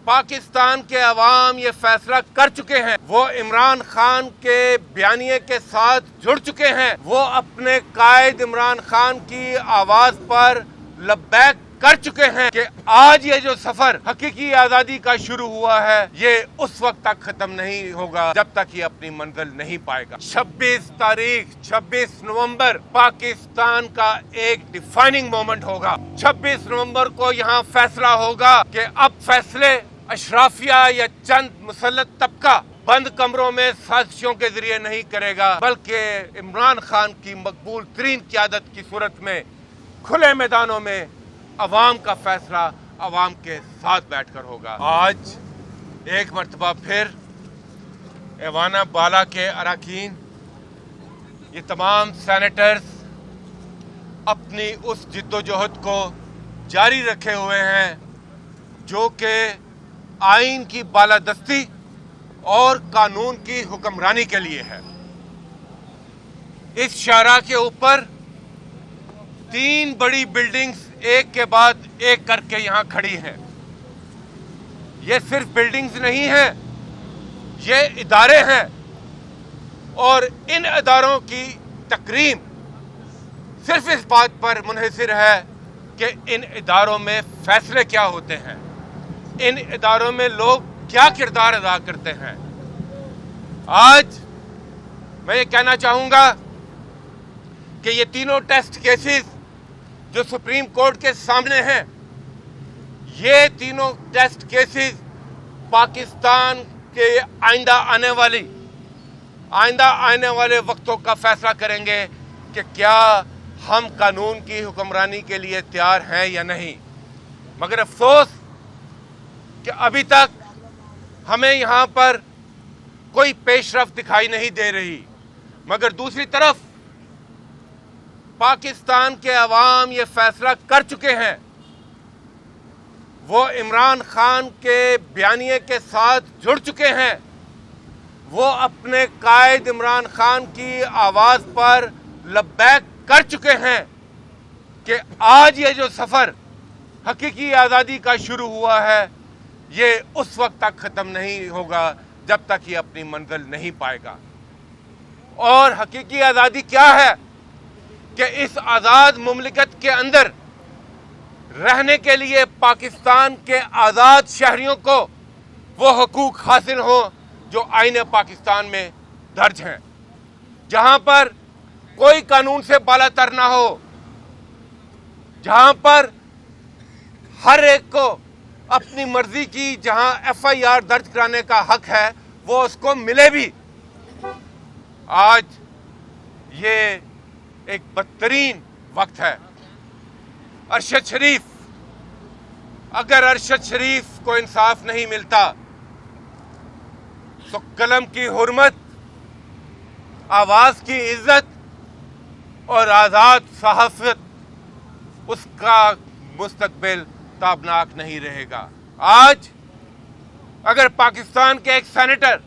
पाकिस्तान के अवाम ये फैसला कर चुके हैं, वो इमरान खान के बयानिए के साथ जुड़ चुके हैं, वो अपने कायद इमरान खान की आवाज पर लब्बैक कर चुके हैं कि आज ये जो सफर हकीकी आजादी का शुरू हुआ है ये उस वक्त तक खत्म नहीं होगा जब तक ये अपनी मंजिल नहीं पाएगा। 26 नवंबर पाकिस्तान का एक डिफाइनिंग मोमेंट होगा। 26 नवंबर को यहाँ फैसला होगा कि अब फैसले अशराफिया या चंद मुसल्लत तबका बंद कमरों में साजिशों के जरिए नहीं करेगा, बल्कि इमरान खान की मकबूल तरीन क़यादत की सूरत में खुले मैदानों में अवाम का फैसला अवाम के साथ बैठकर होगा। आज एक मरतबा फिर ऐवान बाला के अरकान, ये तमाम सेनेटर्स अपनी उस जिद्दोजहद को जारी रखे हुए हैं जो कि आइन की बालादस्ती और कानून की हुक्मरानी के लिए है। इस शाहराह के ऊपर 3 बड़ी बिल्डिंग्स एक के बाद एक करके यहां खड़ी हैं। ये सिर्फ बिल्डिंग्स नहीं हैं, ये इदारे हैं और इन इदारों की तकरीम सिर्फ इस बात पर मुनहसिर है कि इन इदारों में फैसले क्या होते हैं, इन इदारों में लोग क्या किरदार अदा करते हैं। आज मैं ये कहना चाहूंगा कि ये तीनों टेस्ट केसेस जो सुप्रीम कोर्ट के सामने हैं, ये तीनों टेस्ट केसेस पाकिस्तान के आइंदा आने वाले वक्तों का फैसला करेंगे कि क्या हम कानून की हुक्मरानी के लिए तैयार हैं या नहीं। मगर अफसोस कि अभी तक हमें यहाँ पर कोई पेशरफ्त दिखाई नहीं दे रही। मगर दूसरी तरफ पाकिस्तान के अवाम ये फैसला कर चुके हैं, वो इमरान खान के बयानिए के साथ जुड़ चुके हैं, वो अपने कायद इमरान खान की आवाज पर लब्बैक कर चुके हैं कि आज ये जो सफर हकीकी आजादी का शुरू हुआ है ये उस वक्त तक खत्म नहीं होगा जब तक ये अपनी मंजिल नहीं पाएगा। और हकीकी आजादी क्या है कि इस आज़ाद मुमलिकत के अंदर रहने के लिए पाकिस्तान के आज़ाद शहरियों को वो हकूक़ हासिल हो जो आईने पाकिस्तान में दर्ज हैं, जहां पर कोई कानून से बालातर ना हो, जहां पर हर एक को अपनी मर्जी की जहां FIR दर्ज कराने का हक है वो उसको मिले भी। आज ये एक बदतरीन वक्त है। अरशद शरीफ, अगर अरशद शरीफ को इंसाफ नहीं मिलता तो कलम की हुर्मत, आवाज की इज्जत और आज़ाद सहाफ़त, उसका मुस्तकबिल ताबनाक नहीं रहेगा। आज अगर पाकिस्तान के एक सेनेटर,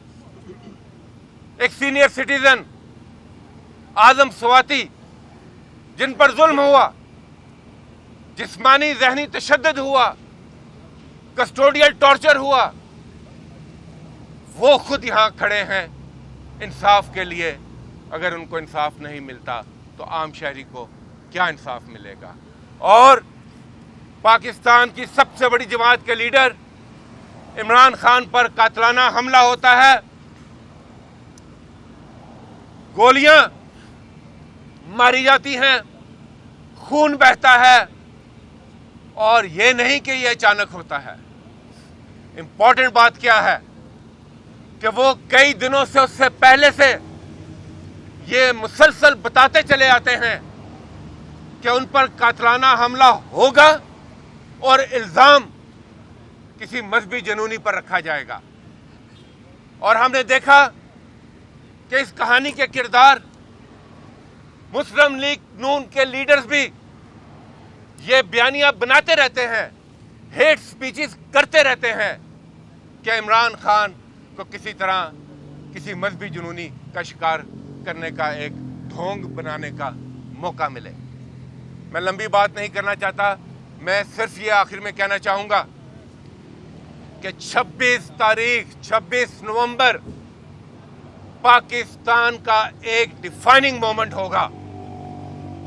एक सीनियर सिटीजन आजम स्वाति, जिन पर जुल्म हुआ, जिस्मानी ज़हनी तशद्दुद हुआ, कस्टोडियल टॉर्चर हुआ, वो खुद यहाँ खड़े हैं इंसाफ के लिए। अगर उनको इंसाफ नहीं मिलता तो आम शहरी को क्या इंसाफ मिलेगा। और पाकिस्तान की सबसे बड़ी जमात के लीडर इमरान खान पर कातलाना हमला होता है, गोलियां मारी जाती हैं, खून बहता है, और ये नहीं कि ये अचानक होता है। इंपॉर्टेंट बात क्या है कि वो कई दिनों से, उससे पहले से ये मुसलसल बताते चले आते हैं कि उन पर कातलाना हमला होगा और इल्ज़ाम किसी मजहबी जनूनी पर रखा जाएगा। और हमने देखा कि इस कहानी के किरदार मुस्लिम लीग नून के लीडर्स भी ये बयानिया बनाते रहते हैं, हेट स्पीचेस करते रहते हैं कि इमरान खान को किसी तरह किसी मजहबी जुनूनी का शिकार करने का एक ढोंग बनाने का मौका मिले। मैं लंबी बात नहीं करना चाहता, मैं सिर्फ ये आखिर में कहना चाहूँगा कि 26 नवंबर पाकिस्तान का एक डिफाइनिंग मोमेंट होगा।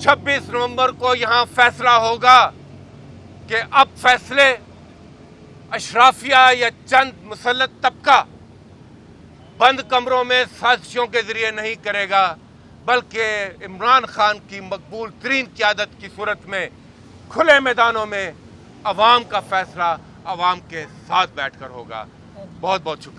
26 नवंबर को यहां फैसला होगा कि अब फैसले अशराफिया या चंद मुसल्लत तबका बंद कमरों में साजिशों के जरिए नहीं करेगा, बल्कि इमरान खान की मकबूल तरीन क़यादत की सूरत में खुले मैदानों में अवाम का फैसला अवाम के साथ बैठकर होगा। बहुत बहुत शुक्रिया।